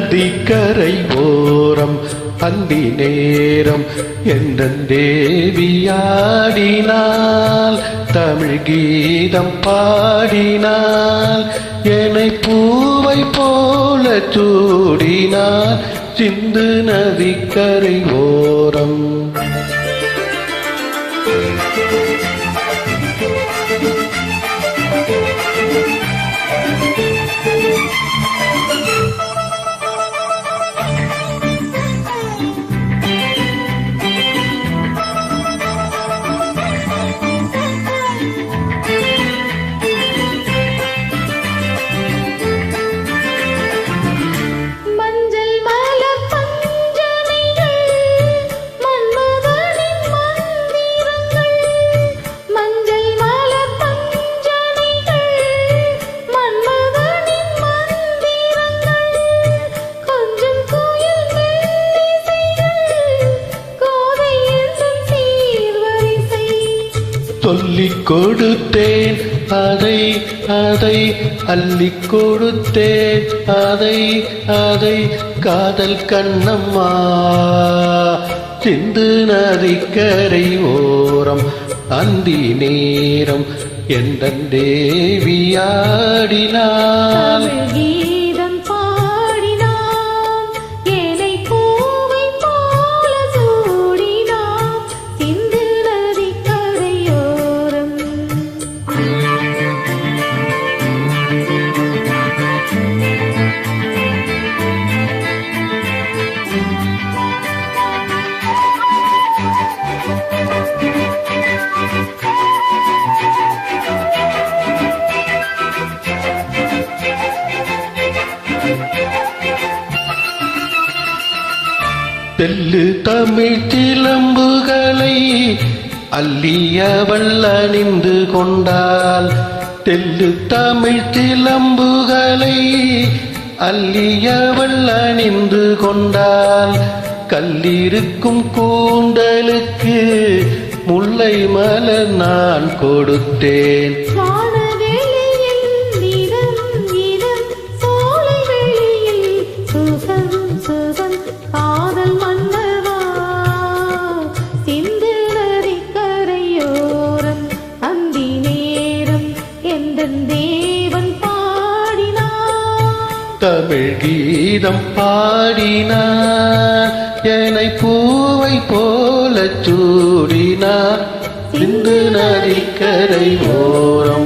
நதிக்கரை ஓரம் அந்தி நேரம் எந்தன் தேவியாடினாள் தமிழ் கீதம் பாடினாள் என்னை பூவை போல சூடினாள் சிந்து நதிக்கரை ஓரம். சொல்லிக் கொடுத்தேன் அதை அதை அள்ளிக் கொடுத்தேன் அதை அதை காதல் கண்ணம்மா சிந்து நதிக்கரை ஓரம் அந்தி நேரம் எந்தன் தேவியாடினாள் தெல்லு தமிழ் சிலம்புகளை அள்ளியவள் அணிந்து கொண்டாள் தெல்லு தமிழ் சிலம்புகளை அள்ளியவள் அணிந்து கொண்டாள் கல்லிருக்கும் கூந்தலுக்கு முல்லை மலர் நான் கொடுத்தேன் தமிழ் கீதம் பாடினார் என்னை பூவை போல சூடினார் சிந்து நதிக்கரை ஓரம்.